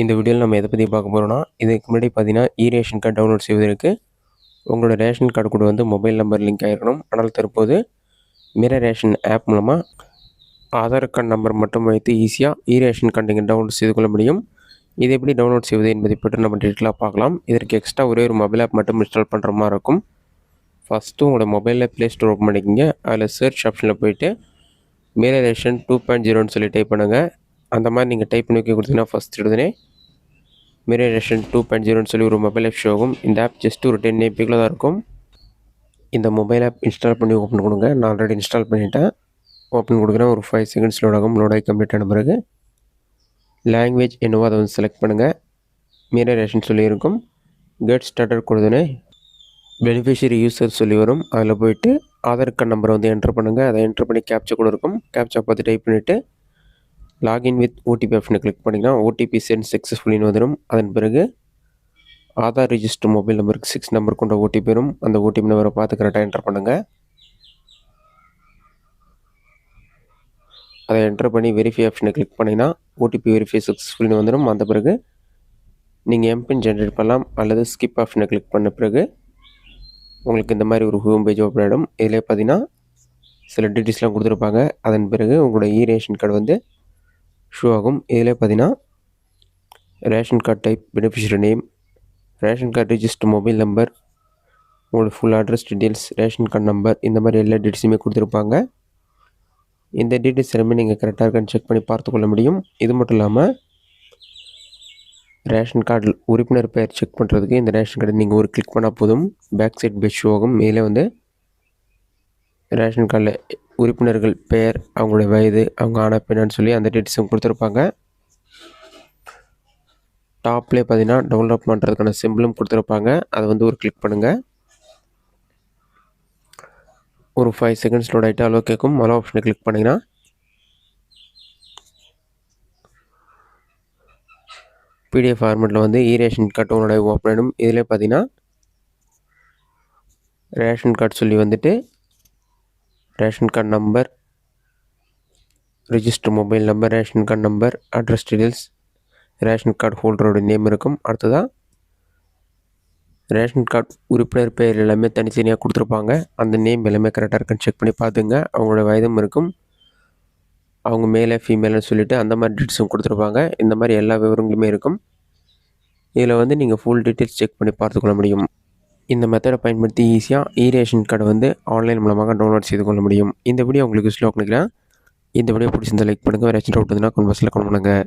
இந்த வீடியோவில் நம்ம எதை பற்றி பார்க்க போகிறோம்னா, இதுக்கு முன்னாடி பார்த்தீங்கன்னா ரேஷன் கார்டு டவுன்லோட் செய்வதற்கு உங்களோட ரேஷன் கார்டு கூட வந்து மொபைல் நம்பர் லிங்க் ஆகிருக்கணும். ஆனால் தற்போது மிரர் ரேஷன் ஆப் மூலமாக ஆதார் கார்டு நம்பர் மட்டும் வைத்து ஈஸியாக ரேஷன் கார்டு நீங்கள் டவுன்லோட் செய்து கொள்ள முடியும். இதை எப்படி டவுன்லோட் செய்வது என்பதை பற்றி நம்ம டீட்டெயிலாக பார்க்கலாம். இதற்கு எக்ஸ்ட்ரா ஒரே ஒரு மொபைல் ஆப் மட்டும் இன்ஸ்டால் பண்ணுற மாதிரி இருக்கும். ஃபஸ்ட்டு உங்களோட மொபைலில் ப்ளே ஸ்டோர் ஓப்பன் பண்ணிக்கிங்க. அதில் சர்ச் ஆப்ஷனில் போய்ட்டு மிரர் ரேஷன் 2.0ன்னு சொல்லி டைப் பண்ணுங்கள். அந்த மாதிரி நீங்கள் டைப் பண்ணி வைக்க கொடுத்தீங்கன்னா ஃபஸ்ட் எடுத்துனே மிரர் ரேஷன் 2.0ன்னு சொல்லி ஒரு மொபைல் ஆப் ஷோ ஆகும். இந்த ஆப் ஜஸ்ட் ஒரு 10 MB தான் இருக்கும். இந்த மொபைல் ஆப் இன்ஸ்டால் பண்ணி ஓப்பன் கொடுங்க. நான் ஆல்ரெடி இன்ஸ்டால் பண்ணிவிட்டேன். ஓப்பன் கொடுக்குறேன். ஒரு 5 செகண்ட்ஸ் லோட் ஆகும். லோட் ஆகி கம்ப்ளீட் ஆன பிறகு லாங்குவேஜ் என்னவோ அதை வந்து செலக்ட் பண்ணுங்கள். மிரர் ரேஷன் சொல்லி இருக்கும். கெட் ஸ்டார்டட் கொடுத்தோன்னே பெனிஃபிஷியரி யூசர் சொல்லி வரும். அதில் போய்ட்டு ஆதார் கார்டு நம்பரை வந்து என்ட்ரு பண்ணுங்கள். அதை என்ட்ரு பண்ணி கேப்ச்சா கூட இருக்கும். கேப்ச்சா பார்த்து டைப் பண்ணிவிட்டு லாகின் வித் ஓடிபி ஆப்ஷனை கிளிக் பண்ணிங்கன்னா ஓடிபி சென்ட் சக்ஸஸ்ஃபுல்லின்னு வந்துடும். அதன் பிறகு ஆதார் ரிஜிஸ்டர் மொபைல் நம்பருக்கு 6 நம்பர் கொண்ட ஓடிபி வரும். அந்த ஓடிபி நம்பரை பார்த்து கரெக்டாக என்ட்ரு பண்ணுங்கள். அதை என்ட்ரு பண்ணி வெரிஃபை ஆப்ஷனை கிளிக் பண்ணிங்கன்னா ஓடிபி வெரிஃபை சக்ஸஸ்ஃபுல்னு வந்துடும். அந்த பிறகு நீங்கள் எம்பின் ஜென்ரேட் பண்ணலாம் அல்லது ஸ்கிப் ஆப்ஷனை கிளிக் பண்ண பிறகு உங்களுக்கு இந்த மாதிரி ஒரு ஹோம் பேஜ் ஓப்பன் ஆகிடும். இதில் பார்த்தீங்கன்னா சில டீட்டெயில்ஸ்லாம் கொடுத்துருப்பாங்க. அதன் பிறகு உங்களோட ரேஷன் கார்டு வந்து ஷோ ஆகும். இதில் பார்த்தீங்கன்னா ration card type, beneficiary name, ration card register mobile number, உங்களோட full address details, ration card number, இந்த மாதிரி எல்லா டீட்டெயில்ஸுமே கொடுத்துருப்பாங்க. இந்த டீட்டெயில்ஸ் எல்லாமே நீங்கள் கரெக்டாக இருக்கான்னு செக் பண்ணி பார்த்துக்கொள்ள முடியும். இது மட்டும் இல்லாமல் ரேஷன் கார்டு உறுப்பினர் பெயர் செக் பண்ணுறதுக்கு இந்த ரேஷன் கார்டு நீங்கள் ஒரு கிளிக் பண்ணால் போதும். பேக் சைட் பேஜ் ஷோ ஆகும். இதில் வந்து ரேஷன் கார்டில் உறுப்பினர்கள் பெயர், அவங்களுடைய வயது, அவங்க ஆனா பெண்ணான்னு சொல்லி அந்த டீட்டெயில்ஸும் கொடுத்துருப்பாங்க. டாப்லேயே பார்த்தீங்கன்னா டவுன்லோட் பண்ணுறதுக்கான சிம்பிளும் கொடுத்துருப்பாங்க. அதை வந்து ஒரு கிளிக் பண்ணுங்கள். ஒரு 5 செகண்ட்ஸ் லோட் ஆகிட்டு அலோ கேட்கும். அலோ ஆப்ஷனை கிளிக் பண்ணிங்கன்னா பிடிஎஃப் ஃபார்மெட்டில் வந்து ரேஷன் கார்டு உங்களோட ஓப்பன் ஆகிடும். இதில் பார்த்தீங்கன்னா ரேஷன் கார்டு சொல்லி வந்துட்டு ration card number, register mobile number, ration card number, address details, ration card ஹோல்டரோட நேம் இருக்கும். அடுத்ததாக ரேஷன் கார்டு உறுப்பினர் பெயர் எல்லாமே தனித்தனியாக கொடுத்துருப்பாங்க. அந்த நேம் எல்லாமே கரெக்டாக இருக்குன்னு செக் பண்ணி பார்த்துங்க. அவங்களோட வயதும் இருக்கும். அவங்க மேலே ஃபீமேல்னு சொல்லிவிட்டு அந்த மாதிரி டீட்டெயில்ஸும் கொடுத்துருப்பாங்க. இந்த மாதிரி எல்லா விவரங்களுமே இருக்கும். இதில் வந்து நீங்கள் ஃபுல் டீட்டெயில்ஸ் செக் பண்ணி பார்த்துக்கொள்ள முடியும். இந்த மெத்தடை பயன்படுத்தி ஈஸியாக ரேஷன் கார்டை வந்து ஆன்லைன் மூலமாக டவுன்லோட் செய்து கொள்ள முடியும். இந்த வீடியோ உங்களுக்கு யூஸ்ஃபுல்லாக நினைக்கிறேன். இந்த வீடியோ பிடிச்சிருந்தால் லைக் பண்ணுங்கள். வேறு ஏதாச்சும் டவுட் இருந்தால் கமெண்ட் பாக்ஸில் கமெண்ட் பண்ணுங்கள்.